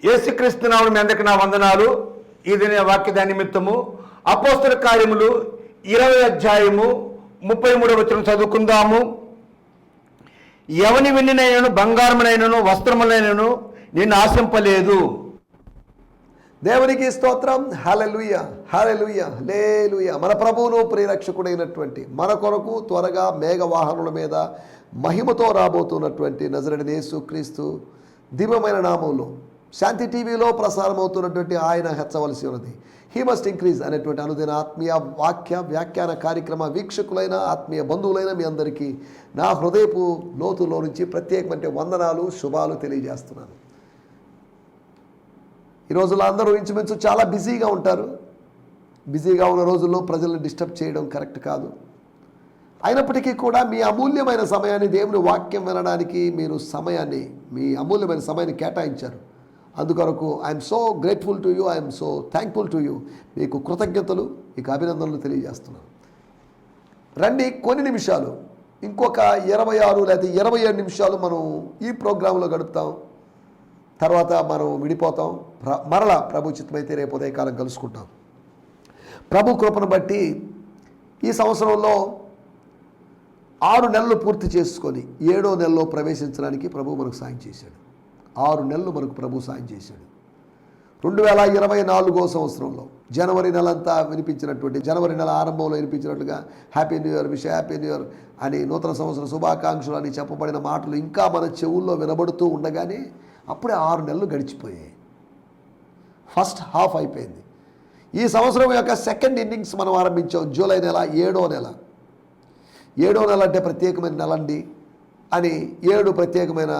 యేసుక్రీస్తు నామమున మీ అందరికీ నా వందనాలు. ఇది వాక్య నిమిత్తము అపోస్తల కార్యములు 20 అధ్యాయము 33వ వచనం చదువుకుందాము. ఎవని వెన్నినైనను బంగారమునైనను వస్త్రములైనను నిన్ను ఆశింపలేదు. దేవునికి స్తోత్రం. హల్లెలూయా, హల్లెలూయా, హల్లెలూయా. మన ప్రభువును ప్రియరక్షకుడైనటువంటి మన కొరకు త్వరగా మేఘవాహనుల మీద మహిమతో రాబోతున్నటువంటి నజరేయుడైన యేసుక్రీస్తు దివ్యమైన నామములో శాంతి టీవీలో ప్రసారం అవుతున్నటువంటి ఆయన హెచ్చవలసి ఉన్నది. హీ మస్ట్ ఇంక్రీజ్ అనేటువంటి అనుదిన ఆత్మీయ వాక్య వ్యాఖ్యాన కార్యక్రమ వీక్షకులైన ఆత్మీయ బంధువులైన మీ అందరికీ నా హృదయపు లోతులో నుంచి ప్రత్యేకమైన వందనాలు, శుభాలు తెలియజేస్తున్నాను. ఈ రోజుల్లో అందరూ ఇంచుమించు చాలా బిజీగా ఉంటారు. బిజీగా ఉన్న రోజుల్లో ప్రజలను డిస్టర్బ్ చేయడం కరెక్ట్ కాదు. అయినప్పటికీ కూడా మీ అమూల్యమైన సమయాన్ని దేవుని వాక్యం వినడానికి మీరు మీ అమూల్యమైన సమయాన్ని కేటాయించారు. అందుకొరకు I'm so grateful to you, I'm so thankful to you. మీకు కృతజ్ఞతలు, మీకు అభినందనలు తెలియజేస్తున్నాను. రండి, కొన్ని నిమిషాలు, ఇంకొక 26 లేదా 27 నిమిషాలు మనం ఈ ప్రోగ్రాంలో గడుపుతాం. తర్వాత మనం విడిపోతాం. మరలా ప్రభు చిత్తమైతే రేపు ఉదయకాలం కలుసుకుంటాం. ప్రభు కృపను బట్టి ఈ సంవత్సరంలో 6 నెలలు పూర్తి చేసుకొని 7వ నెలలో ప్రవేశించడానికి ప్రభు మనకు సాయం చేశాడు. 6 నెలలు మనకు ప్రభు సాయం చేశాడు. 2024వ సంవత్సరంలో జనవరి నెలంతా వినిపించినటువంటి, జనవరి నెల ఆరంభంలో వినిపించినట్లుగా happy new year, wish happy new year అని నూతన సంవత్సర శుభాకాంక్షలు అని చెప్పబడిన మాటలు ఇంకా మన చెవుల్లో వినబడుతూ ఉండగానే అప్పుడే 6 నెలలు గడిచిపోయాయి. ఫస్ట్ హాఫ్ అయిపోయింది. ఈ సంవత్సరం యొక్క సెకండ్ ఇన్నింగ్స్ మనం ఆరంభించాం. జూలై నెల 7వ నెల. 7వ నెల అంటే ప్రత్యేకమైన నెల అండి అని 7 ప్రత్యేకమైన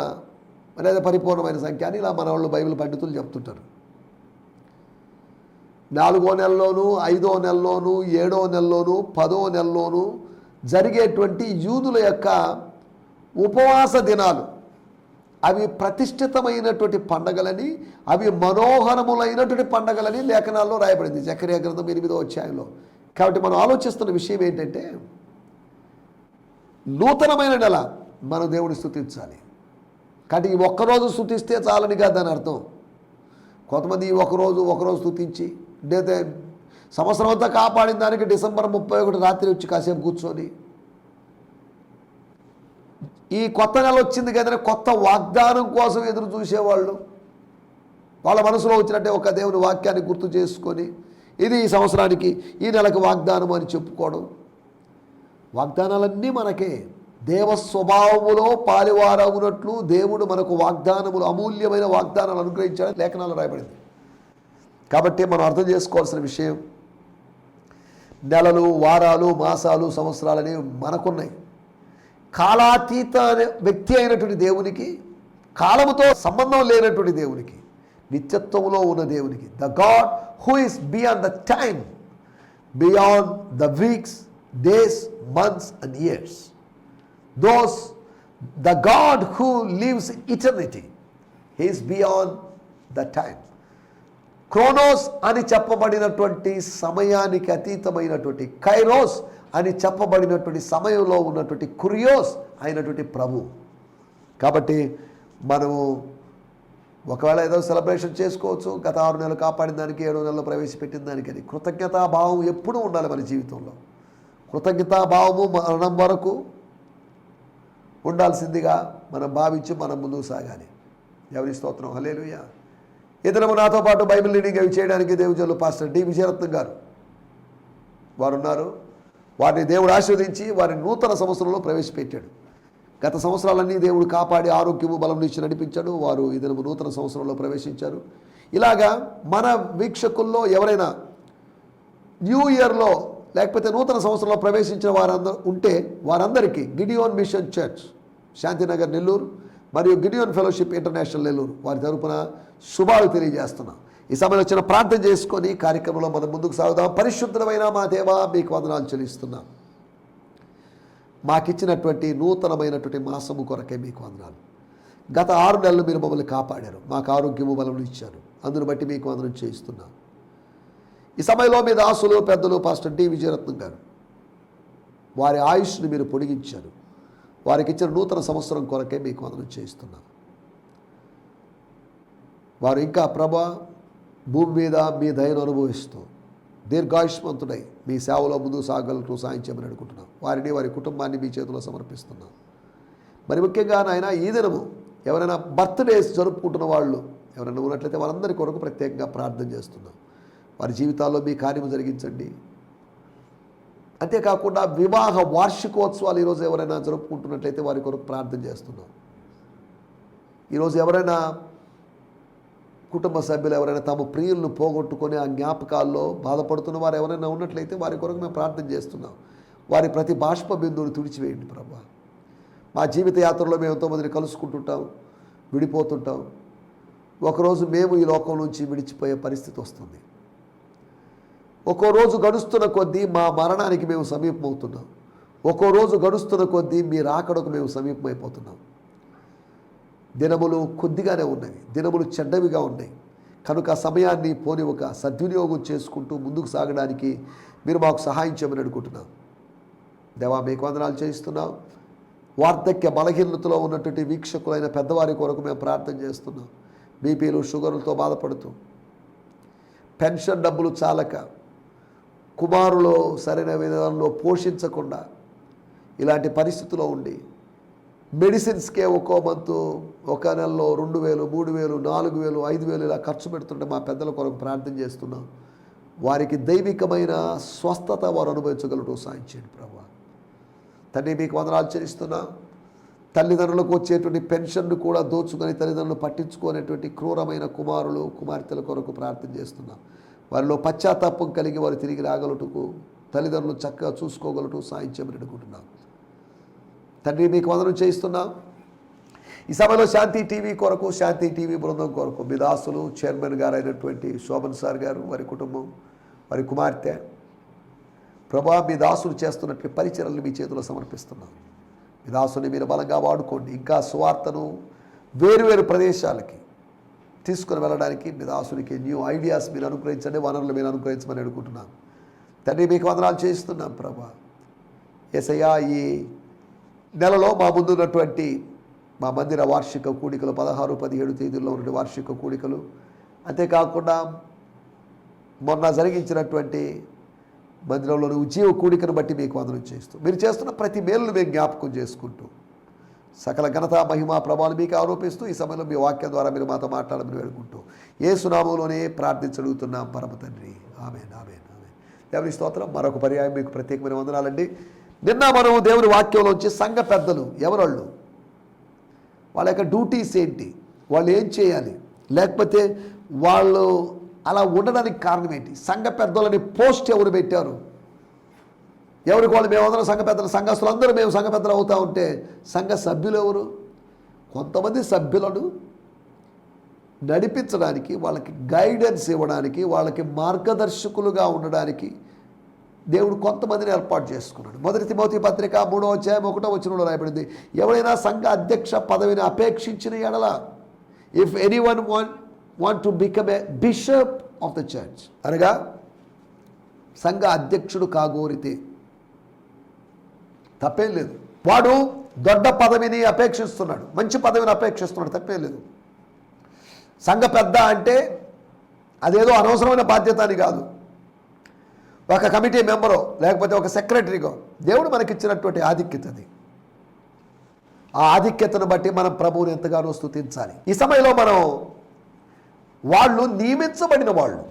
లేదా పరిపూర్ణమైన సంఖ్య అని ఇలా మన వాళ్ళు బైబిల్ పండితులు చెప్తుంటారు. 4వ నెలలోనూ, 5వ నెలలోనూ, 7వ నెలలోనూ, 10వ నెలలోనూ జరిగేటువంటి యూదుల యొక్క ఉపవాస దినాలు అవి ప్రతిష్ఠితమైనటువంటి పండగలని, అవి మనోహరములైనటువంటి పండగలని లేఖనాల్లో రాయబడింది జకర్యా గ్రంథం 8వ అధ్యాయంలో. కాబట్టి మనం ఆలోచిస్తున్న విషయం ఏంటంటే, నూతనమైన నెల మనం దేవుని స్తుతించాలి. కాబట్టి ఈ ఒక్కరోజు స్తుతిస్తే చాలని కాదు దాని అర్థం. కొంతమంది ఈ ఒకరోజు స్తుతించి లేదా సంవత్సరం అంతా కాపాడిన దానికి డిసెంబర్ 31 రాత్రి వచ్చి కాసేపు కూర్చొని ఈ కొత్త నెల వచ్చింది కదని కొత్త వాగ్దానం కోసం ఎదురు చూసేవాళ్ళు వాళ్ళ మనసులో వచ్చినట్టే ఒక దేవుని వాక్యాన్ని గుర్తు చేసుకొని ఇది ఈ సంవత్సరానికి ఈ నెలకు వాగ్దానం అని చెప్పుకోవడం. వాగ్దానాలన్నీ మనకే. దేవ స్వభావములో పాలివారవునట్లు దేవుడు మనకు వాగ్దానములు, అమూల్యమైన వాగ్దానాలు అనుగ్రహించాడని లేఖనాలు రాయబడింది. కాబట్టి మనం అర్థం చేసుకోవాల్సిన విషయం, నెలలు, వారాలు, మాసాలు, సంవత్సరాలు అనేవి మనకున్నాయి. కాలాతీత వ్యక్తి అయినటువంటి దేవునికి, కాలముతో సంబంధం లేనటువంటి దేవునికి, నిత్యత్వంలో ఉన్న దేవునికి, the God who is beyond the time, beyond the weeks, days, months and years. The God who lives eternity, he is beyond the time. Kronos అని చెప్పబడినటువంటి సమయానికి అతీతమైనటువంటి, కైరోస్ అని చెప్పబడినటువంటి సమయంలో ఉన్నటువంటి కురియోస్ అయినటువంటి ప్రభు. కాబట్టి మనము ఒకవేళ ఏదో సెలబ్రేషన్ చేసుకోవచ్చు, గత 6 నెలలు కాపాడిన దానికి, 7వ నెలలో ప్రవేశపెట్టిన దానికని. కృతజ్ఞతాభావం ఎప్పుడూ ఉండాలి మన జీవితంలో. కృతజ్ఞతాభావము మరణం వరకు ఉండాల్సిందిగా మనం భావించి మనం ముందుకు సాగాలి. ఎవరి స్తోత్రం. హల్లెలూయా. ఇతరము నాతో పాటు బైబిల్ రీడింగ్ అవి చేయడానికి దేవుజనులు పాస్టర్ డి విజయరత్నం గారు వారు ఉన్నారు. వారిని దేవుడు ఆశీర్వదించి వారిని నూతన సంవత్సరంలో ప్రవేశపెట్టాడు. గత సంవత్సరాలన్నీ దేవుడు కాపాడి ఆరోగ్యము, బలం ఇచ్చి నడిపించాడు. వారు ఈ దినము నూతన సంవత్సరంలో ప్రవేశించారు. ఇలాగా మన వీక్షకుల్లో ఎవరైనా న్యూ ఇయర్లో లేకపోతే నూతన సంవత్సరంలో ప్రవేశించిన వారందరూ ఉంటే వారందరికీ Gideon machine church, Shantinagar, Nellore మరియు గిడియోన్ ఫెలోషిప్ ఇంటర్నేషనల్ నెల్లూరు వారి తరపున శుభాలు తెలియజేస్తున్నాం. ఈ సమయంలో వచ్చిన ప్రార్థన చేసుకొని కార్యక్రమంలో మనం ముందుకు సాగుదాం. పరిశుద్ధమైన మా దేవా, మీకు వందనాలు చెల్లిస్తున్నాం. మాకిచ్చినటువంటి నూతనమైనటువంటి మాసము కొరకే మీకు వందనాలు. గత 6 నెలలు మీరు మమ్మల్ని కాపాడారు, మాకు ఆరోగ్యము, బలము ఇచ్చారు. అందును బట్టి మీకు వందనం చేయిస్తున్నాం. ఈ సమయంలో మీ దాసులు, పెద్దలు పాస్టర్ డి విజయరత్నం గారు వారి ఆయుష్ని మీరు పొడిగించారు. వారికి ఇచ్చిన నూతన సంవత్సరం కొరకే మీకు వందనం చేయిస్తున్నాం. వారు ఇంకా ప్రభా భూమి మీద మీ దయను అనుభవిస్తూ దీర్ఘాయుష్మంతుడై మీ సేవలో ముందుకు సాగలటూ సాయం చేయమని అనుకుంటున్నాం. వారిని వారి కుటుంబాన్ని మీ చేతిలో సమర్పిస్తున్నాం. మరి ముఖ్యంగా నాయన ఈ దినము ఎవరైనా బర్త్డేస్ జరుపుకుంటున్న వాళ్ళు ఎవరైనా ఉన్నట్లయితే వారందరి కొరకు ప్రత్యేకంగా ప్రార్థన చేస్తున్నాం. వారి జీవితాల్లో మీ కార్యము జరిగించండి. అంతేకాకుండా వివాహ వార్షికోత్సవాలు ఈరోజు ఎవరైనా జరుపుకుంటున్నట్లయితే వారి కొరకు ప్రార్థన చేస్తున్నాం. ఈరోజు ఎవరైనా కుటుంబ సభ్యులు ఎవరైనా తమ ప్రియులను పోగొట్టుకొని ఆ జ్ఞాపకాల్లో బాధపడుతున్న వారు ఎవరైనా ఉన్నట్లయితే వారి కొరకు మేము ప్రార్థన చేస్తున్నాం. వారి ప్రతి బాష్ప బిందువును తుడిచివేయండి ప్రభా. మా జీవిత యాత్రలో మేము ఎంతోమందిని కలుసుకుంటుంటాం, విడిపోతుంటాం. ఒకరోజు మేము ఈ లోకం నుంచి విడిచిపోయే పరిస్థితి వస్తుంది. ఒక్కో రోజు గడుస్తున్న కొద్దీ మా మరణానికి మేము సమీపమవుతున్నాం. ఒక్కో రోజు గడుస్తున్న కొద్దీ మీ రాకడకు మేము సమీపమైపోతున్నాం. దినములు కొద్దిగానే ఉన్నవి, దినములు చెడ్డవిగా ఉన్నాయి. కనుక సమయాన్ని పోనివ్వక సద్వినియోగం చేసుకుంటూ ముందుకు సాగడానికి మీరు మాకు సహాయం చేయమని అడుగుతున్నాం. దేవా మీకు వందనాలు చేయిస్తున్నాం. వార్ధక్య బలహీనతలో ఉన్నటువంటి వీక్షకులైన పెద్దవారి కొరకు మేము ప్రార్థన చేస్తున్నాం. బీపీలు షుగర్లతో బాధపడుతూ పెన్షన్ డబ్బులు చాలక కుమారులు సరైన విధానంలో పోషించకుండా ఇలాంటి పరిస్థితిలో ఉండి మెడిసిన్స్కే ఒక్కో మంతు ఒక నెలలో 2,000, 3,000, 4,000, 5,000 ఇలా ఖర్చు పెడుతుంటే మా పెద్దల కొరకు ప్రార్థన చేస్తున్నాం. వారికి దైవికమైన స్వస్థత వారు అనుభవించగలటూ సాయం చేయండి ప్రభా. తండ్రి మీకు వందనాలు చెల్లిస్తున్నాం. తల్లిదండ్రులకు వచ్చేటువంటి పెన్షన్ను కూడా దోచుకొని తల్లిదండ్రులు పట్టించుకునేటువంటి క్రూరమైన కుమారులు కుమార్తెల కొరకు ప్రార్థన చేస్తున్నాం. వారిలో పశ్చాత్తాపం కలిగి వారు తిరిగి రాగలటుకు తల్లిదండ్రులు చక్కగా చూసుకోగలటూ సాయం చేయమని అడుగుతున్నాం. తండ్రి మీకు వందనం చేయిస్తున్నాం. ఈ సమయంలో శాంతి టీవీ కొరకు, శాంతి టీవీ బృందం కొరకు మీ దాసులు చైర్మన్ గారు అయినటువంటి శోభన్ సార్ గారు, వారి కుటుంబం, వారి కుమార్తె ప్రభా మీ దాసులు చేస్తున్నటువంటి పరిచర్యలు మీ చేతిలో సమర్పిస్తున్నాం. మీ దాసుని మీరు బలంగా వాడుకోండి. ఇంకా సువార్తను వేరువేరు ప్రదేశాలకి తీసుకుని వెళ్ళడానికి మీ దాసునికి న్యూ ఐడియాస్ మీరు అనుగ్రహించండి, వనరులు మీరు అనుగ్రహించమని అడుగుతున్నాం. తండ్రి మీకు వందనాలు చేయిస్తున్నాం ప్రభా. యేసయ్యా ఈ నెలలో మా ముందున్నటువంటి మా మందిర వార్షిక కూడికలు 16, 17 తేదీల్లో ఉన్న వార్షిక కూడికలు, అంతేకాకుండా మొన్న జరిగించినటువంటి మందిరంలోని ఉజ్జీవ కూడికను బట్టి మీకు వందనం చేస్తూ మీరు చేస్తున్న ప్రతి మేలును మేము జ్ఞాపకం చేసుకుంటూ సకల ఘనత మహిమ ప్రభావాలు మీకు ఆరోపిస్తూ ఈ సమయంలో మీ వాక్యం ద్వారా మీరు మాతో మాట్లాడమని వేడుకుంటూ యేసు నామములోనే ప్రార్థించడుగుతున్నాం పరమ తండ్రి. ఆమేన్, ఆమేన్, ఆమేన్. దేవుని స్తోత్రం. మరొక పర్యాయం మీకు ప్రత్యేకమైన వందనాలండి. నిన్న మనం దేవుని వాక్యంలోంచి సంఘ పెద్దలు ఎవరోళ్ళు, వాళ్ళ యొక్క డ్యూటీస్ ఏంటి, వాళ్ళు ఏం చేయాలి, లేకపోతే వాళ్ళు అలా ఉండడానికి కారణం ఏంటి, సంఘ పెద్దలని పోస్ట్ ఎవరు పెట్టారు, ఎవరికి వాళ్ళు మేమందరం సంఘ పెద్దలు, సంఘస్థులు అందరూ మేము సంఘ పెద్దలు అవుతూ ఉంటే సంఘ సభ్యులు ఎవరు? కొంతమంది సభ్యులను నడిపించడానికి, వాళ్ళకి గైడెన్స్ ఇవ్వడానికి, వాళ్ళకి మార్గదర్శకులుగా ఉండడానికి దేవుడు కొంతమందిని ఏర్పాటు చేసుకున్నాడు. 1 తిమోతి పత్రిక 3వ అధ్యాయం 1వ వచనంలో రాయబడింది, ఎవరైనా సంఘ అధ్యక్ష పదవిని అపేక్షించిన ఎడల, if anyone want to become a bishop of the church, అనగా సంఘ అధ్యక్షుడు కాగోరితే తప్పేం లేదు. వాడు దొడ్డ పదవిని అపేక్షిస్తున్నాడు, మంచి పదవిని అపేక్షిస్తున్నాడు, తప్పేం లేదు. సంఘ పెద్ద అంటే అదేదో అనవసరమైన బాధ్యత అని కాదు. ఒక కమిటీ మెంబరో లేకపోతే ఒక సెక్రటరీగో దేవుడు మనకిచ్చినటువంటి ఆధిక్యత అది. ఆ ఆధిక్యతను బట్టి మనం ప్రభువుని ఎంతగానో స్తుతించాలి. ఈ సమయంలో మనం వాళ్ళు నియమించబడిన వాళ్ళు,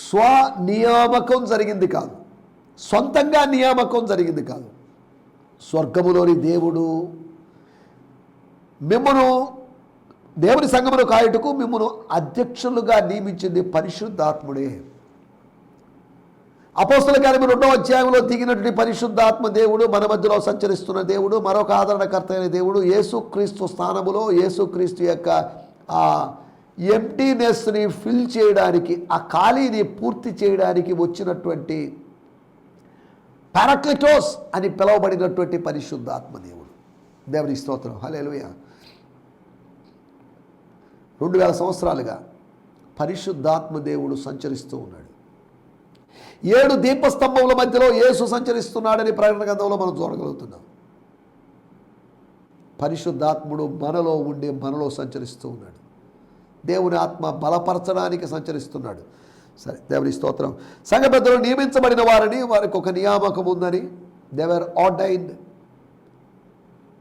స్వనియామకం జరిగింది కాదు, సొంతంగా నియామకం జరిగింది కాదు. స్వర్గములోని దేవుడు మిమ్మను దేవుని సంఘమును కాయుటకు మిమ్మను అధ్యక్షులుగా నియమించింది పరిశుద్ధాత్ముడే. అపోస్తల కార్యము 2వ అధ్యాయంలో దిగినటువంటి పరిశుద్ధాత్మ దేవుడు మన మధ్యలో సంచరిస్తున్న దేవుడు, మరొక ఆదరణకర్త అయిన దేవుడు, యేసుక్రీస్తు స్థానములో యేసుక్రీస్తు యొక్క ఆ ఎంటీనెస్ని ఫిల్ చేయడానికి, ఆ ఖాళీని పూర్తి చేయడానికి వచ్చినటువంటి పారాక్లిటోస్ అని పిలువబడినటువంటి పరిశుద్ధాత్మ దేవుడు. దేవుని స్తోత్రం, హల్లెలూయా. 2000 సంవత్సరాలుగా పరిశుద్ధాత్మ దేవుడు సంచరిస్తూ ఉన్నాడు. 7 దీపస్తంభముల మధ్యలో యేసు సంచరిస్తున్నాడని ప్రకటన గ్రంథంలో మనం చూడగలుగుతున్నాం. పరిశుద్ధాత్ముడు మనలో ఉండి మనలో సంచరిస్తూ ఉన్నాడు. దేవుని ఆత్మ బలపరచడానికి సంచరిస్తున్నాడు. సరే, దేవుని స్తోత్రం. సంఘ పెద్దలు నియమించబడిన వారిని, వారికి ఒక నియామకం ఉందని, they were ordained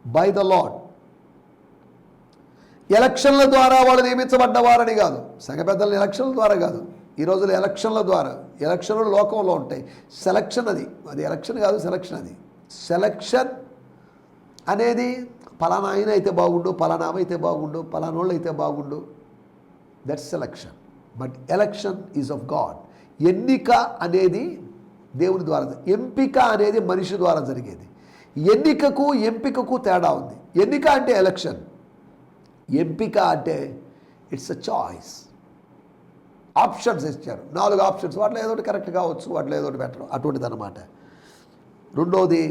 by the lord. ఎలక్షన్ల ద్వారా వాళ్ళు నియమించబడ్డవారని కాదు, సంఘ పెద్దల ఎలక్షన్ల ద్వారా కాదు. ఈ రోజుల్లో ఎలక్షన్ల ద్వారా, ఎలక్షన్లు లోకంలో ఉంటాయి. సెలక్షన్ అది ఎలక్షన్ కాదు, సెలక్షన్. అది సెలక్షన్ అనేది పలానా ఆయన అయితే బాగుండు, పలానా ఆమె అయితే బాగుండు, పలానా వాళ్ళు అయితే బాగుండు, that's selection. But election is of God. ఎన్నిక అనేది దేవుని ద్వారా, ఎంపిక అనేది మనిషి ద్వారా జరిగేది. ఎన్నికకు ఎంపికకు తేడా ఉంది. ఎన్నిక అంటే ఎలక్షన్, ఎంపిక అంటే ఇట్స్ అ చాయిస్. ఆప్షన్స్ ఇచ్చారు, 4 ఆప్షన్స్, వాటిలో ఏదో ఒకటి కరెక్ట్ కావచ్చు, వాటిలో ఏదో ఒకటి పెట్టడం, అటువంటిది అన్నమాట. రెండోది,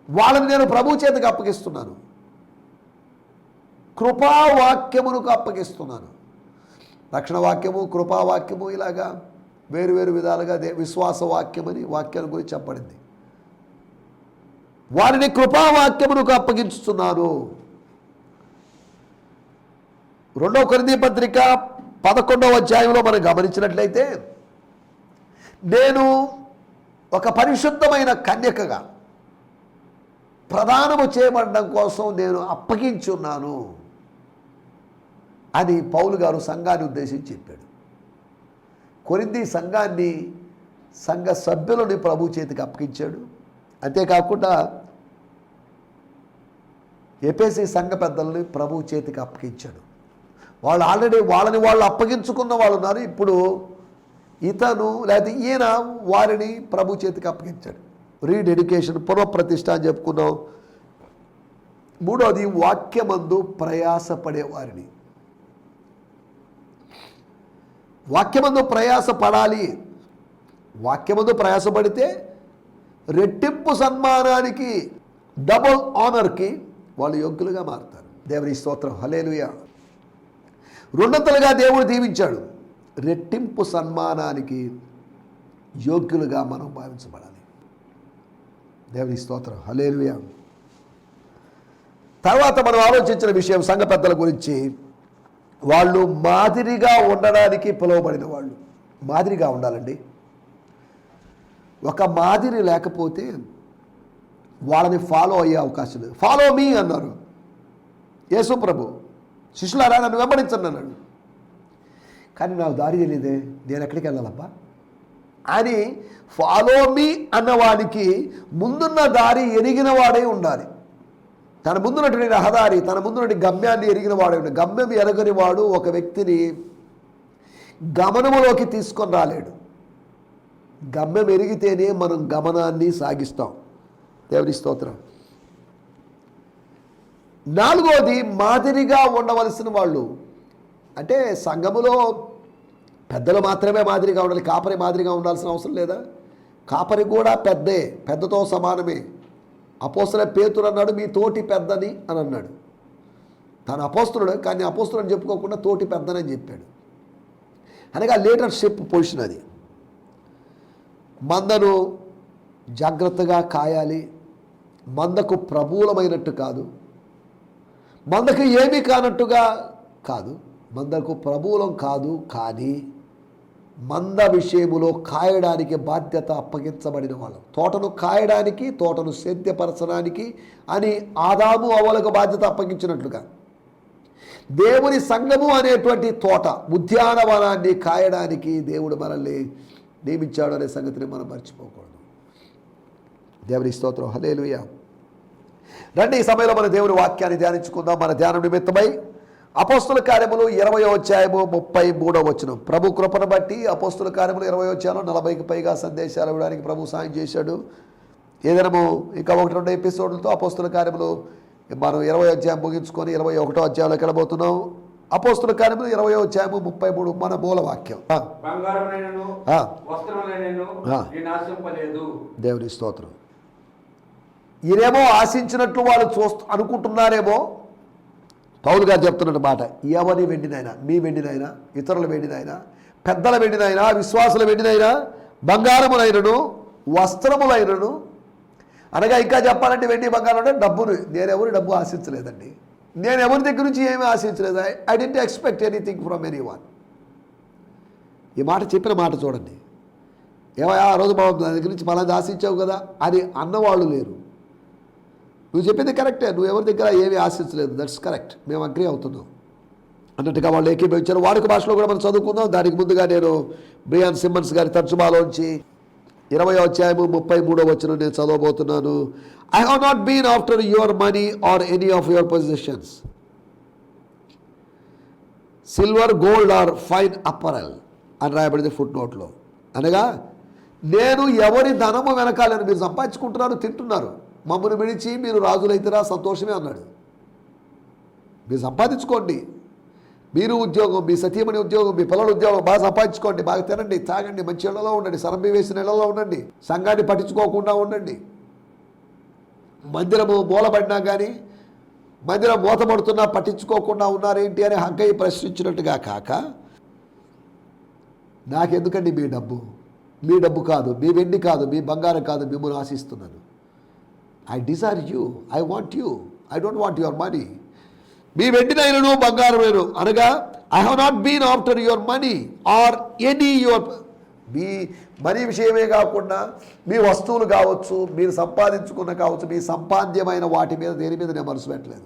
వాళ్ళని నేను ప్రభు చేతికి అప్పగిస్తున్నాను, కృపావాక్యమునకు అప్పగిస్తున్నాను. రక్షణ వాక్యము, కృపావాక్యము, ఇలాగా వేరు విధాలుగా విశ్వాస వాక్యమని వాక్యాల గురించి చెప్పబడింది. వారిని కృపావాక్యమునకు అప్పగించుతున్నాను. 2 కొరింథీ పత్రిక 11వ అధ్యాయంలో మనం గమనించినట్లయితే, నేను ఒక పరిశుద్ధమైన కన్యకగా ప్రదానము చేయబడడం కోసం నేను అప్పగించున్నాను అని పౌలు గారు సంఘాన్ని ఉద్దేశించి చెప్పాడు. కొరింథీ సంఘాన్ని, సంఘ సభ్యులని ప్రభు చేతికి అప్పగించాడు. అంతేకాకుండా ఎఫెసీ సంఘ పెద్దలని ప్రభు చేతికి అప్పగించాడు. వాళ్ళు ఆల్రెడీ వాళ్ళని వాళ్ళు అప్పగించుకున్న వాళ్ళు ఉన్నారు. ఇప్పుడు ఇతను లేదా ఈయన వారిని ప్రభు చేతికి అప్పగించాడు. రీడెడికేషన్, పునఃప్రతిష్ఠ అని చెప్పుకున్నాం. మూడోది, వాక్యమందు ప్రయాసపడే వారిని. వాక్యమందు ప్రయాసపడాలి. వాక్యమందు ప్రయాసపడితే రెట్టింపు సన్మానానికి, డబుల్ ఆనర్కి వాళ్ళు యోగ్యులుగా మారుతారు. దేవుని స్తోత్రం, హల్లెలూయా. రెండంతలుగా దేవుడు దీవించాడు. రెట్టింపు సన్మానానికి యోగ్యులుగా మనం భావించబడాలి. దేవుని స్తోత్రం, హల్లెలూయా. తర్వాత మనం ఆలోచించిన విషయం సంఘ పెద్దల గురించి, వాళ్ళు మాదిరిగా ఉండడానికి పిలువబడిన వాళ్ళు. మాదిరిగా ఉండాలండి. ఒక మాదిరి లేకపోతే వాళ్ళని ఫాలో అయ్యే అవకాశం లేదు. ఫాలో మీ అన్నారు యేసు ప్రభు. శిష్యులారా నన్ను వెంబడించండి అన్నాడు. కానీ నాకు దారి తెలియదే, నేను ఎక్కడికి వెళ్ళాలబ్బా అని ఫాలో మీ అన్నవాడికి ముందున్న దారి ఎరిగిన వాడే ఉండాలి. తన ముందున్నటువంటి రహదారి, తన ముందున్నటువంటి గమ్యాన్ని ఎరిగిన వాడే ఉండాలి. గమ్యం ఎరగని వాడు ఒక వ్యక్తిని గమనములోకి తీసుకొని రాలేడు. గమ్యం ఎరిగితేనే మనం గమనాన్ని సాగిస్తాం. దేవుని స్తోత్రం. 4వది, మాదిరిగా ఉండవలసిన వాళ్ళు. అంటే సంఘములో పెద్దలు మాత్రమే మాదిరిగా ఉండాలి, కాపరి మాదిరిగా ఉండాల్సిన అవసరం లేదా? కాపరి కూడా పెద్దే, పెద్దతో సమానమే. అపోస్తలుడైన పేతురు అన్నాడు, మీ తోటి పెద్దని అని అన్నాడు. తను అపోస్తలుడు, కానీ అపోస్తలుడు అని చెప్పుకోకుండా తోటి పెద్దనని చెప్పాడు. అనగా లీడర్షిప్ పొజిషన్ అది. మందను జాగ్రత్తగా కాయాలి. మందకు ప్రభువులమైనట్టు కాదు, మందకు ఏమీ కానట్టుగా కాదు. మందకు ప్రభువులం కాదు, కానీ మంద విషయములో కాయడానికి బాధ్యత అప్పగించబడిన వాళ్ళం. తోటను కాయడానికి, తోటను సేద్యపరచడానికి అని ఆదాము అవ్వలకు బాధ్యత అప్పగించినట్లుగా దేవుని సంఘము అనేటువంటి తోట, ఉద్యానవనాన్ని కాయడానికి దేవుడు మనల్ని నియమించాడు అనే సంగతిని మనం మర్చిపోకూడదు. దేవుని స్తోత్రం, హల్లెలూయా. రండి, ఈ సమయంలో మన దేవుని వాక్యాన్ని ధ్యానించుకుందాం. మన ధ్యానం నిమిత్తమై అపోస్తుల కార్యములు 20వ అధ్యాయము 33వ వచనం. ప్రభు కృపను బట్టి అపోస్తుల కార్యములు 20వ అధ్యాయంలో 40కి పైగా సందేశాలు ఇవ్వడానికి ప్రభు సాయం చేశాడు. ఏదైనా ఇంకా 1-2 ఎపిసోడ్లతో అపోస్తుల కార్యములు మనం 20వ అధ్యాయం ముగించుకొని 21వ అధ్యాయంలోకి వెళ్ళబోతున్నాం. అపోస్తుల కార్యములు 20వ అధ్యాయము 33 మన మూల వాక్యం. దేవుని స్తోత్రం. ఈయనేమో ఆశించినట్లు వాళ్ళు అనుకుంటున్నారేమో. పౌలు గారు చెప్తున్నట్టు మాట, ఎవరి వెండినైనా, మీ వెండినైనా, ఇతరుల వెండినైనా, పెద్దల వెండినైనా, విశ్వాసుల వెండినైనా, బంగారములైనను వస్త్రములైనను, అనగా ఇంకా చెప్పాలంటే వెండి బంగారం అంటే డబ్బును, నేనెవరు డబ్బు ఆశించలేదండి. నేను ఎవరి దగ్గర నుంచి ఏమీ ఆశించలేదు. I don't expect anything from anyone. ఈ మాట చెప్పిన మాట చూడండి. ఏమయ్యా ఆ రోజు బాబు నా దగ్గర నుంచి మళ్ళీ ఆశించావు కదా అని అన్నవాళ్ళు లేరు. నువ్వు చెప్పింది కరెక్టే, నువ్వు ఎవరి దగ్గర ఏమీ ఆశించలేదు, దట్స్ కరెక్ట్, మేము అగ్రీ అవుతున్నాం అన్నట్టుగా వాళ్ళు ఏకీభవించారు. వాడుక భాషలో కూడా మనం చదువుకుందాం. దానికి ముందుగా నేను బ్రియాన్ సిమ్మన్స్ గారి తర్జుమాలోంచి 20వ అధ్యాయము 33వ వచనం నేను చదవబోతున్నాను. I have not been after your money or any of your positions, silver, gold or fine apparel అని రాయబడింది ఫుట్ నోట్లో. అనగా నేను ఎవరి ధనము వెనకాలని, మీరు సంపాదించుకుంటున్నారు, తింటున్నారు, మమ్మల్ని విడిచి మీరు రాజులైతేరా సంతోషమే అన్నాడు. మీరు సంపాదించుకోండి, మీరు ఉద్యోగం, మీ సతీమణి ఉద్యోగం, మీ పిల్లల ఉద్యోగం బాగా సంపాదించుకోండి, బాగా తినండి, తాగండి, మంచి ఇళ్లలో ఉండండి, సరంబి వేసిన ఇళ్లలో ఉండండి, సంఘాన్ని పట్టించుకోకుండా ఉండండి. మందిరము మూలబడినా కానీ, మందిరం మూతపడుతున్నా పట్టించుకోకుండా ఉన్నారేంటి అని హగ్గయ్య ప్రశ్నించినట్టుగా కాక, నాకెందుకండి మీ డబ్బు, మీ డబ్బు కాదు, మీ వెండి కాదు, మీ బంగారం కాదు, మిమ్మల్ని ఆశిస్తున్నాను. I desire you, I want you, I don't want your money. మీ వెండినైనను బంగారమైన అనగా I have not been after your money or any your, మీ మనీ విషయమే కాకుండా మీ వస్తువులు కావచ్చు, మీరు సంపాదించుకున్న కావచ్చు, మీ సంపాద్యమైన వాటి మీద దేని మీద నేను మనసు పెట్టలేదు.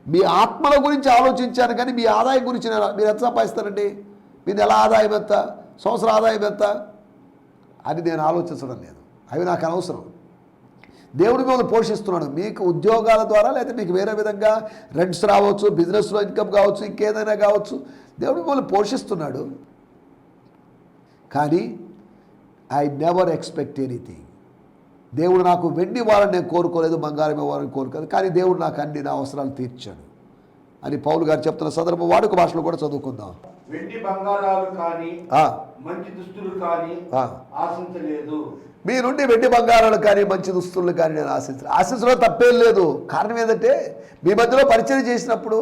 మీ ఆత్మల గురించి ఆలోచించాను కానీ మీ ఆదాయం గురించి మీరు ఎంత సంపాదిస్తారండి, మీ నెల ఆదాయం ఎంత, సంవత్సర ఆదాయం ఎంత అని నేను ఆలోచించడం లేదు. అవి నాకు అనవసరం. దేవుడు మిమ్మల్ని పోషిస్తున్నాడు. మీకు ఉద్యోగాల ద్వారా లేదా మీకు వేరే విధంగా రెంట్స్ రావచ్చు, బిజినెస్లో ఇన్కమ్ కావచ్చు, ఇంకేదైనా కావచ్చు, దేవుడు మిమ్మల్ని పోషిస్తున్నాడు. కానీ ఐ నెవర్ ఎక్స్పెక్ట్ ఎనీథింగ్. దేవుడు నాకు వెండి ఇవ్వాలని నేను కోరుకోలేదు, బంగారం ఇవ్వాలని కోరుకోలేదు, కానీ దేవుడు నాకు అన్ని నా అవసరాలు తీర్చాడు అని పౌలు గారు చెప్తున్న సందర్భం వాడుక భాషలో కూడా చదువుకుందాం. వెండి బంగారాలు కానీ మంచి దుస్తులు కానీ ఆశించలేదు. మీ నుండి వెండి బంగారాలు కానీ మంచి దుస్తులు కానీ నేను ఆశించడం తప్పేం లేదు. కారణం ఏంటంటే మీ మధ్యలో పరిచయం చేసినప్పుడు,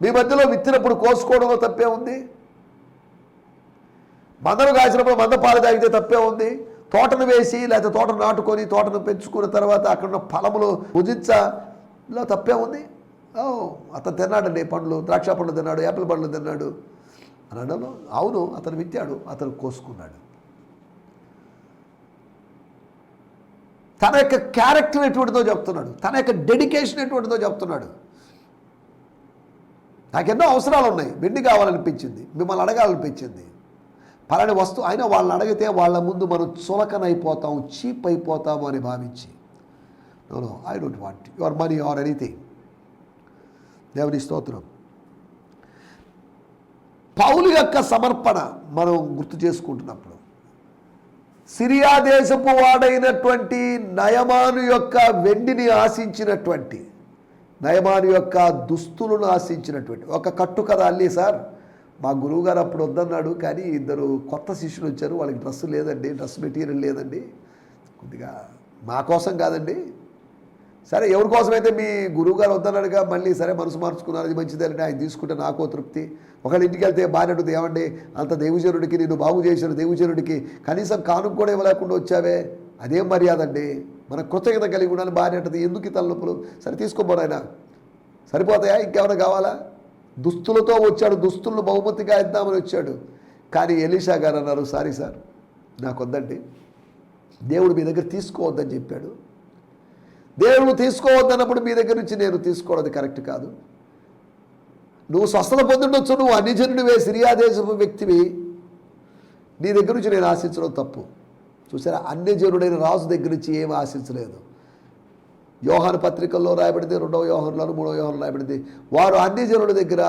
మీ మధ్యలో విత్తినప్పుడు కోసుకోవడంలో తప్పే ఉంది. మందను కాసినప్పుడు మంద పాలు తాగితే తప్పే ఉంది. తోటను వేసి లేకపోతే తోటను నాటుకొని తోటను పెంచుకున్న తర్వాత అక్కడ ఉన్న ఫలములు భుజించలో తప్పే ఉంది. అతను తిన్నాడండి పండ్లు, ద్రాక్ష పండ్లు తిన్నాడు, యాపిల్ పండ్లు తిన్నాడు అని అనడంలో అవును, అతను విత్తాడు, అతను కోసుకున్నాడు. తన యొక్క క్యారెక్టర్ ఎటువంటిదో చెప్తున్నాడు, తన యొక్క డెడికేషన్ ఎటువంటిదో చెప్తున్నాడు. నాకెన్నో అవసరాలు ఉన్నాయి, వెండి కావాలనిపించింది, మిమ్మల్ని అడగాలనిపించింది, పలాని వస్తువు అయినా వాళ్ళని అడిగితే వాళ్ళ ముందు మనం చులకనైపోతాం, చీప్ అయిపోతాము అని భావించి no I don't want your money or anything. దేవుని స్తోత్రం. పౌలు యొక్క సమర్పణ మనం గుర్తు చేసుకుంటున్నప్పుడు సిరియా దేశపు వాడైనటువంటి నయమాను యొక్క వెండిని ఆశించినటువంటి, నయమాను యొక్క దుస్తులను ఆశించినటువంటి ఒక కట్టు కథ అల్లి సార్. మా గురువుగారు అప్పుడు వద్దన్నాడు, కానీ ఇద్దరు కొత్త శిష్యులు వచ్చారు, వాళ్ళకి డ్రెస్ లేదండి, డ్రెస్ మెటీరియల్ లేదండి, కొద్దిగా మా కోసం కాదండి. సరే ఎవరి కోసమైతే మీ గురువుగారు వద్దన్నాడుగా, మళ్ళీ సరే మనసు మార్చుకున్నారు, అది మంచిదేనండి, ఆయన తీసుకుంటే నాకో తృప్తి. ఒకళ్ళ ఇంటికి వెళ్తే బాధ్యత ఏమండి, అంత దేవుజనుడికి నేను బాగు చేసిన దేవుజనుడికి కనీసం కానుక కూడా ఇవ్వలేకుండా వచ్చావే, అదేం మర్యాద అండి, మన కృతజ్ఞత కలిగి ఉండాలి, బాధ్యత ఎందుకు ఈ తలనొప్పులు, సరే తీసుకోబోరాయన, సరిపోతాయా, ఇంకేమైనా కావాలా? దుస్తులతో వచ్చాడు, దుస్తులను బహుమతిగా ఇద్దామని వచ్చాడు. కానీ ఎలీషా గారు అన్నారు, సారీ సార్ నాకు వద్దండి, దేవుడు మీ దగ్గర తీసుకోవద్దని చెప్పాడు. దేవుడు తీసుకోవద్దన్నప్పుడు మీ దగ్గర నుంచి నేను తీసుకోవడం కరెక్ట్ కాదు. నువ్వు స్వస్థత పొందుండొచ్చు, నువ్వు అన్యజనుడివే, సిరియా దేశపు వ్యక్తివి, నీ దగ్గర నుంచి నేను ఆశించడం తప్పు. చూసారా, అన్యజనుడైన రాజు దగ్గర నుంచి ఏమి ఆశించలేదు. యోహాను పత్రికల్లో రాయబడింది, 2వ యోహానులోను 3వ యోహానులో రాయబడింది, వారు అన్యజనుల దగ్గర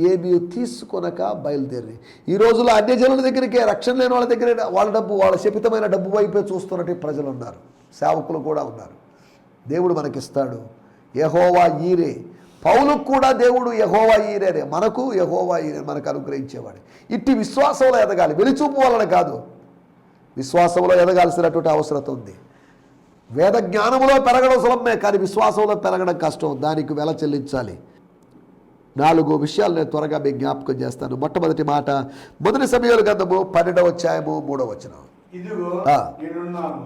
ఏమీ తీసుకొనక బయలుదేరి. ఈ రోజుల్లో అన్యజనుల దగ్గరికే, రక్షణ లేని వాళ్ళ దగ్గర వాళ్ళ డబ్బు, వాళ్ళ శపితమైన డబ్బు వైపే చూస్తున్నట్టు ప్రజలు ఉన్నారు, సేవకులు కూడా ఉన్నారు. దేవుడు మనకిస్తాడు. యెహోవా ఈరే. పౌలుకు కూడా దేవుడు యెహోవా ఈరేనే, మనకు యెహోవా ఈరే మనకు అనుగ్రహించేవాడు. ఇట్టి విశ్వాసంలో ఎదగాలి, వెలిచూపు వలన కాదు, విశ్వాసంలో ఎదగాల్సినటువంటి అవసరం ఉంది. వేద జ్ఞానంలో పెరగడం సులభమే, కానీ విశ్వాసంలో పెరగడం కష్టం, దానికి వెల చెల్లించాలి. 4 విషయాలు నేను త్వరగా మీకు జ్ఞాపకం చేస్తాను. మొట్టమొదటి మాట, మొదటి సమయాల గ్రంథము 12వ అధ్యాయము 3వ వచనం. ఇదిగో నేనున్నాను,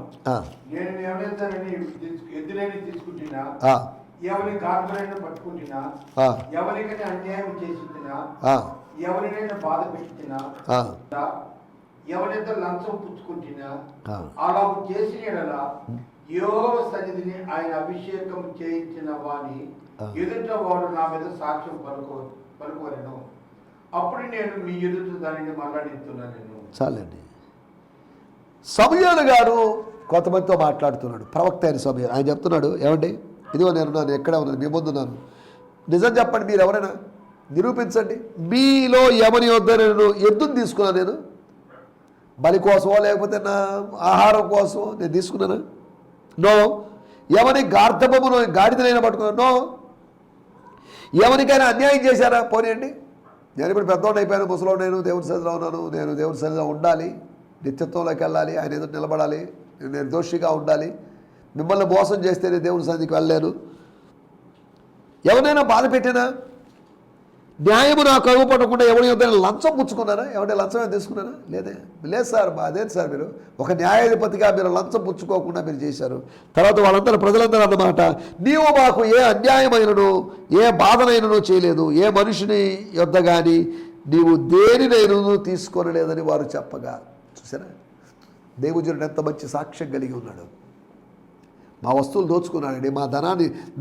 నేను ఎవరైతే ఎద్దులేని తీసుకుంటున్నా, ఎవరి గార్భనైనా పట్టుకుంటున్నా, ఆ, ఎవరికైనా అన్యాయం చేసిందినా, ఆ, ఎవరినైనా బాధ పెట్టినా, ఆ, ఎవరైతే లంచం పుచ్చుకుంటున్నా, ఆ. అలా చేసిన యెడల యెహోవా సన్నిధిని ఆయన అభిషేకం చేయించిన వాని ఎదుట వాడు నా మీద సాక్ష్యం పలుకోవలను. అప్పుడు నేను మీ ఎదుట దానిని మరణిస్తున్నాను. నేను చాలండి. సమూయేలు గారు కొంతమందితో మాట్లాడుతున్నాడు, ప్రవక్త అయిన సమూయేలు. ఆయన చెప్తున్నాడు, ఏమండి ఇదిగో నేను ఎక్కడ ఉన్నాను, మీ ముందున్నాను, నిజం చెప్పండి, మీరు ఎవరైనా నిరూపించండి, మీలో ఎవరి వద్ద నేను ఎద్దును తీసుకున్నాను, నేను బలి కోసమో లేకపోతే నా ఆహారం కోసమో నేను తీసుకున్నాను? నో. ఎవరి గార్ధబమును గాడిదనైనా పట్టుకున్నాను? నో. ఎవరికైనా అన్యాయం చేశారా? పోనీయండి, నేను ఇప్పుడు పెద్దోడు అయిపోయాను, ముసలో, నేను దేవుని సన్నిధిలో ఉన్నాను, నేను దేవుని సన్నిధిలో ఉండాలి, నిత్యత్వంలోకి వెళ్ళాలి, ఆయన ఎదురు నిలబడాలి, నేను దోషిగా ఉండాలి, మిమ్మల్ని మోసం చేస్తే నేను దేవుని సన్నిధికి వెళ్ళలేను. ఎవరైనా బాధ పెట్టినా, న్యాయము నాకు అరువు పడకుండా ఎవరి యొద్దైనా లంచం పుచ్చుకున్నారా? ఎవరైనా లంచమే తీసుకున్నారా? లేదు సార్. అదేంటి సార్, మీరు ఒక న్యాయాధిపతిగా మీరు లంచం పుచ్చుకోకుండా మీరు చేశారు. తర్వాత వాళ్ళందరూ ప్రజలందరూ అన్నమాట, నీవు మాకు ఏ అన్యాయమైనను ఏ బాధనైనను చేయలేదు, ఏ మనిషిని యొద్ద కానీ నీవు దేనినైనను తీసుకొనలేదని వారు చెప్పగా. చూసారా, దేవుజనుడు ఎంత మంచి సాక్ష్యం కలిగి ఉన్నాడు. మా వస్తువులు దోచుకున్నాడండి, మా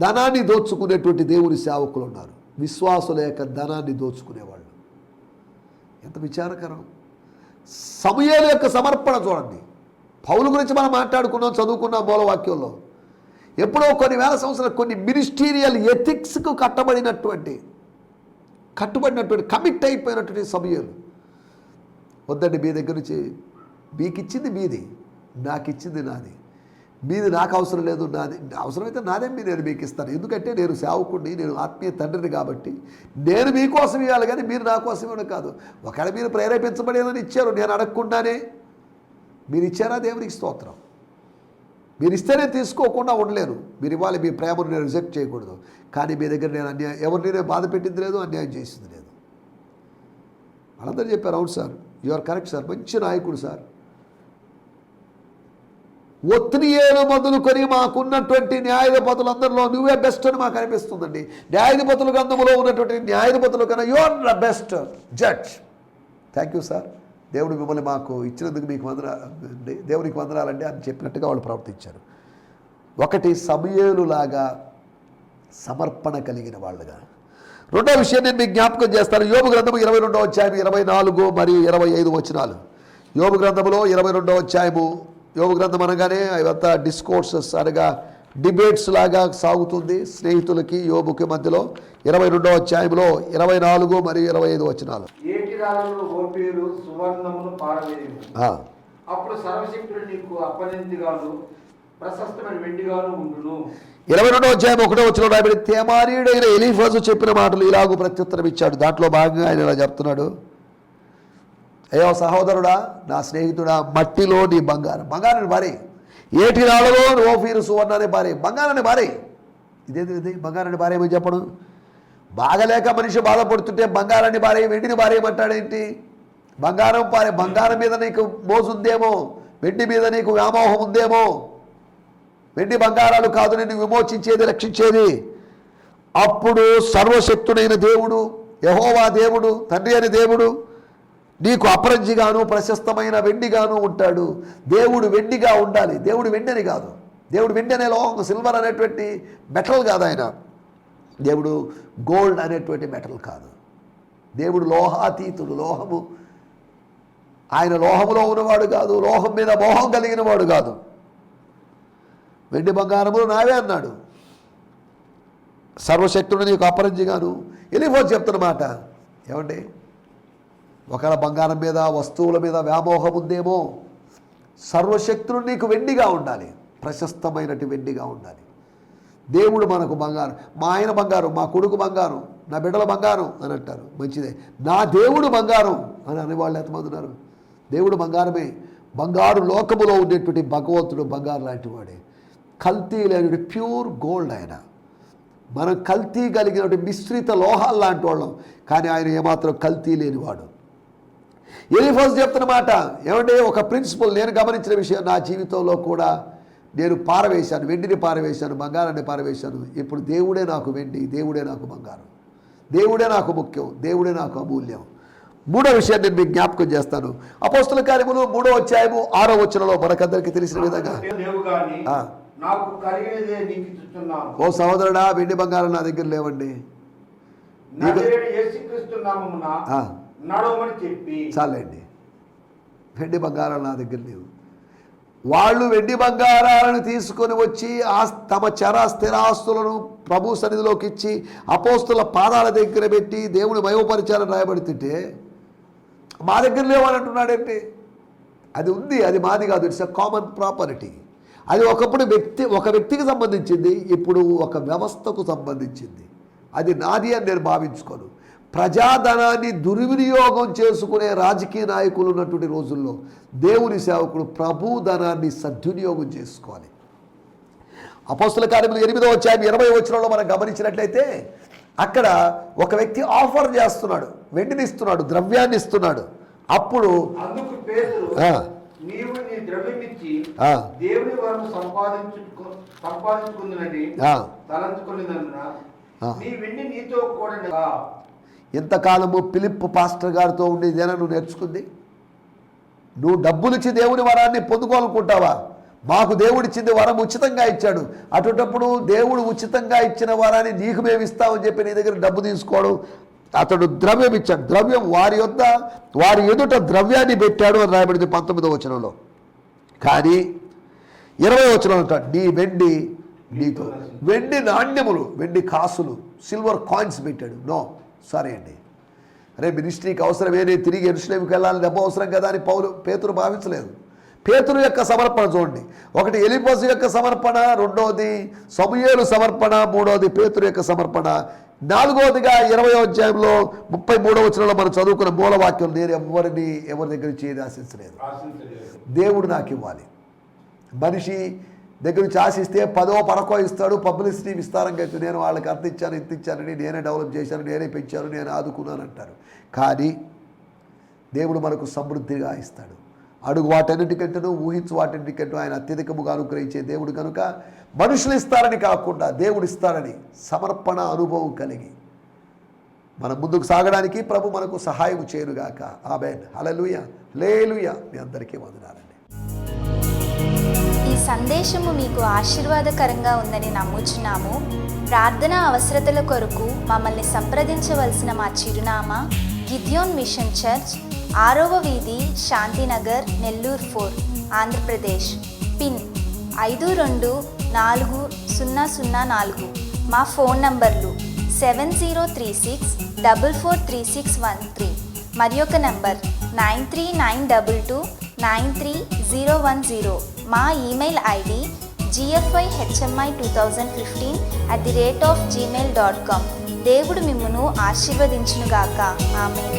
ధనాన్ని దోచుకునేటువంటి దేవుని సేవకులు ఉన్నారు, విశ్వాసుల యొక్క ధనాన్ని దోచుకునేవాళ్ళు. ఎంత విచారకరం. సమూయేలు యొక్క సమర్పణ చూడండి. పౌలు గురించి మనం మాట్లాడుకున్నాం, చదువుకున్నాం మూలవాక్యంలో. ఎప్పుడో కొన్ని వేల సంవత్సరాలు కొన్ని మినిస్టీరియల్ ఎథిక్స్కు కట్టుబడినటువంటి కమిట్ అయిపోయినటువంటి సమూయేలు, వద్దండి, మీ దగ్గర నుంచి మీకు ఇచ్చింది మీది, నాకు ఇచ్చింది నాది, మీది నాకు అవసరం లేదు, నాది అవసరమైతే నాదే నేను మీకు ఇస్తాను, ఎందుకంటే నేను సేవకుడిని, నేను ఆత్మీయ తండ్రిని కాబట్టి నేను మీకోసం ఇవ్వాలి, కానీ మీరు నా కోసం ఇవ్వడం కాదు. ఒకవేళ మీరు ప్రేరేపించబడేదని ఇచ్చారు, నేను అడగకుండానే మీరు ఇచ్చారా, దేవునికి స్తోత్రం. మీరు ఇస్తేనే తీసుకోకుండా ఉండలేను, మీరు ఇవ్వాలి, మీ ప్రేమను నేను రిజెక్ట్ చేయకూడదు. కానీ మీ దగ్గర నేను ఎవరిని నేను బాధ పెట్టింది లేదు, అన్యాయం చేసింది లేదు. వాళ్ళందరూ చెప్పారు, అవును sir, you are correct sir, మంచి నాయకుడు సార్. ఒత్నియేలు మొదలుకొని మాకున్నటువంటి న్యాయాధిపతులందరిలో నువ్వే బెస్ట్ అని మాకు అనిపిస్తుందండి. న్యాయాధిపతుల గ్రంథంలో ఉన్నటువంటి న్యాయాధిపతుల కన్నా you are the best judge. Thank you sir, దేవుడు మిమ్మల్ని మాకు ఇచ్చినందుకు మీకు వందనాలండి, దేవునికి వందనాలండి అని చెప్పినట్టుగా వాళ్ళు ప్రవర్తించారు. ఒకటి సమూయేలులాగా సమర్పణ కలిగిన వాళ్ళుగా. రెండో విషయం నేను మీకు జ్ఞాపకం చేస్తాను. యోబు గ్రంథము 22వ అధ్యాయం 24 మరియు 25 వచనాలు. యోబు గ్రంథములో 22వ అధ్యాయము. యోబు గ్రంథం అనగానే ఇవంతా డిస్కోర్సెస్ అనగా డిబేట్స్ లాగా సాగుతుంది స్నేహితులకి యోబుకి మధ్యలో. 22వ అధ్యాయంలో 24 మరియు 25 వచనాలు. అప్పుడు సర్వశక్తుడు నీకు అప్పగిందిగాను ప్రశస్తమైన వెండిగాను ఉండును. 22వ అధ్యాయం 1వ వచనంలో రాయబడి, తేమానీయుడైన ఎలీఫజు చెప్పిన మాటలు ఇలాగూ ప్రత్యుత్తరం ఇచ్చాడు. దాంట్లో భాగంగా ఆయన ఇలా చెప్తున్నాడు, అయ్యో సహోదరుడా, నా స్నేహితుడా, మట్టిలో నీ బంగారాన్ని భారీ, ఏటి రాళ్ళలో ఓఫీరు సువర్ణాన్ని భారీ, బంగారాన్ని భారీ. ఇదేంటి బంగారాన్ని భారేమని చెప్పడం? బాగలేక మనిషి బాధపడుతుంటే బంగారాన్ని భారీ, వెండిని భారేయమంటాడేంటి? బంగారం మీద నీకు మోజుందేమో, వెండి మీద నీకు వ్యామోహం ఉందేమో. వెండి బంగారాలు కాదు నిన్ను విమోచించేది, రక్షించేది. అప్పుడు సర్వశక్తుడైన దేవుడు, యెహోవా దేవుడు, తండ్రి అని దేవుడు నీకు అపరంజిగాను ప్రశస్తమైన వెండిగాను ఉంటాడు. దేవుడు వెండిగా ఉండాలి. దేవుడు వెండి అని కాదు, దేవుడు వెండి అనే లోహం, సిల్వర్ అనేటువంటి మెటల్ కాదు. ఆయన దేవుడు గోల్డ్ అనేటువంటి మెటల్ కాదు. దేవుడు లోహాతీతుడు, లోహము. ఆయన లోహములో ఉన్నవాడు కాదు, లోహం మీద మోహం కలిగిన వాడు కాదు. వెండి బంగారములు నావే అన్నాడు. సర్వశక్తుడు నీకు అపరంజిగాను. ఎలీఫజు చెప్తున్నమాట, ఏమండి ఒకవేళ బంగారం మీద వస్తువుల మీద వ్యామోహం ఉందేమో, సర్వశక్తుడు నీకు వెండిగా ఉండాలి, ప్రశస్తమైనటి వెండిగా ఉండాలి. దేవుడు మనకు బంగారం, మా ఆయన బంగారం, మా కొడుకు బంగారం, నా బిడ్డల బంగారం అని అంటారు, మంచిదే. నా దేవుడు బంగారం అని అనేవాళ్ళు ఎంతమంది ఉన్నారు? దేవుడు బంగారమే. బంగారు లోకములో ఉండేటువంటి భగవంతుడు బంగారు లాంటి వాడే, కల్తీ లేని ప్యూర్ గోల్డ్ ఆయన. మనం కల్తీ కలిగినటువంటి మిశ్రిత లోహాలు లాంటి వాళ్ళం, కానీ ఆయన ఏమాత్రం కల్తీ లేనివాడు. ఎలీఫజు చెప్తున్న మాట ఏమంటే, ఒక ప్రిన్సిపల్ నేను గమనించిన విషయం నా జీవితంలో కూడా నేను పారవేశాను, వెండిని పారవేశాను, బంగారాన్ని పారవేశాను. ఇప్పుడు దేవుడే నాకు వెండి, దేవుడే నాకు బంగారం, దేవుడే నాకు ముఖ్యం, దేవుడే నాకు అమూల్యం. మూడో విషయాన్ని నేను మీకు జ్ఞాపకం చేస్తాను. అపోస్తుల కార్యములు 3వ అధ్యాయము 6వ వచనంలో మనకందరికీ తెలిసిన విధంగా, నాకు కలిగినదే నీకు ఇస్తున్నాను. ఓ సహోదరుడా, వెండి బంగారం నా దగ్గర లేవండి, యేసుక్రీస్తు నామమున నడవమని చెప్పి. చాలండి, వెండి బంగారాలు నా దగ్గర లేవు. వాళ్ళు వెండి బంగారాలను తీసుకొని వచ్చి తమ స్థిరాస్తులను ప్రభు సన్నిధిలోకి ఇచ్చి అపోస్తుల పాదాల దగ్గర పెట్టి దేవుని మహిమపరిచారని రాయబడుతుంటే మా దగ్గర లేవని అంటున్నాడంటే, అది ఉంది, అది మాది కాదు, ఇట్స్ ఎ కామన్ ప్రాపర్టీ. అది ఒకప్పుడు ఒక వ్యక్తికి సంబంధించింది, ఇప్పుడు ఒక వ్యవస్థకు సంబంధించింది. అది నాది అని నేను భావించుకోను. ప్రజాధనాన్ని దుర్వినియోగం చేసుకునే రాజకీయ నాయకులు ఉన్నటువంటి రోజుల్లో దేవుని సేవకుడు ప్రభు ధనాన్ని సద్వినియోగం చేసుకోవాలి. అపోస్తుల కార్యములు 8వ అధ్యాయం 20వ వచనంలో మనం గమనించినట్లయితే అక్కడ ఒక వ్యక్తి ఆఫర్ చేస్తున్నాడు, వెండిని ఇస్తున్నాడు, ద్రవ్యాన్ని ఇస్తున్నాడు. అప్పుడు అందుకు పేతురు, నీవు నీ ద్రవ్యమిచ్చి దేవుని వరం సంపాదించుకుందునని తలంచుకున్నదన్న నీ వెండి నీతో కూడా. ఎంతకాలము ఫిలిప్ పాస్టర్ గారితో ఉండేదేనా నువ్వు నేర్చుకుంది? నువ్వు డబ్బులిచ్చి దేవుని వరాన్ని పొందుకోవాలనుకుంటావా? మాకు దేవుడిచ్చింది వరం ఉచితంగా ఇచ్చాడు, అటువంటిప్పుడు దేవుడు ఉచితంగా ఇచ్చిన వరాన్ని నీకు మేము ఇస్తామని చెప్పి నీ దగ్గర డబ్బు తీసుకోవడం. అతడు ద్రవ్యం ఇచ్చాడు, ద్రవ్యం వారి ఎదుట ద్రవ్యాన్ని పెట్టాడు అని రాయబడింది 19వ వచనంలో. కానీ 20వ వచనంలో అంటాడు, నీ వెండి నీతో, వెండి నాణ్యములు, వెండి కాసులు, సిల్వర్ కాయిన్స్ పెట్టాడు. నో, సారీ అండి, అరే మినిస్ట్రీకి అవసరమే, నేను తిరిగి యెరూషలేముకి వెళ్ళాలి, డబ్బు అవసరం కదా అని పేతురు భావించలేదు. పేతురు యొక్క సమర్పణ చూడండి, ఒకటి ఎలీఫజు యొక్క సమర్పణ, రెండవది సమూయేలు సమర్పణ, మూడవది పేతురు యొక్క సమర్పణ. 4వదిగా 20వ అధ్యాయంలో 33వ వచనంలో మనం చదువుకున్న మూలవాక్యం, నేను ఎవరి దగ్గర నుంచి ఏది ఆశించలేదు, దేవుడు నాకు ఇవ్వాలి. మనిషి దగ్గర నుంచి ఆశిస్తే 10వ 12వ ఇస్తాడు, పబ్లిసిటీ విస్తారంగా అయితే నేను వాళ్ళకి అంత ఇచ్చాను, ఇంత ఇచ్చానని, నేనే డెవలప్ చేశాను, నేనే పెంచాను, నేను ఆదుకున్నాను అంటారు. కానీ దేవుడు మనకు సమృద్ధిగా ఇస్తాడు. అడుగు వాటన్నిటికంటూ ఊహించు వాటన్నిటికంటూ ఆయన అత్యధికముగా అనుగ్రహించే దేవుడు కనుక మనుషులు ఇస్తారని కాకుండా దేవుడు ఇస్తారని సమర్పణ అనుభవం కలిగి మనం ముందుకు సాగడానికి ప్రభు మనకు సహాయం చేయనుగాక. ఆమేన్, హల్లెలూయా, హల్లెలూయా. మీ అందరికీ వందనాలండి. ఈ సందేశము మీకు ఆశీర్వాదకరంగా ఉందని నమ్ముచున్నాము. ప్రార్థనా అవసరతల కొరకు మమ్మల్ని సంప్రదించవలసిన మా చిరునామా గిద్యోన్ మిషన్ చర్చ్, 6వ వీధి, శాంతినగర్, నెల్లూరు 4, ఆంధ్రప్రదేశ్. పిన్ 524004. మా ఫోన్ నంబర్లు 7036443613 మరి ఒక నంబర్ 9392293010. మా ఈమెయిల్ ఐడి gfihmi2015@gmail.com. దేవుడు మిమ్మును ఆశీర్వదించునుగాక. ఆమేన్.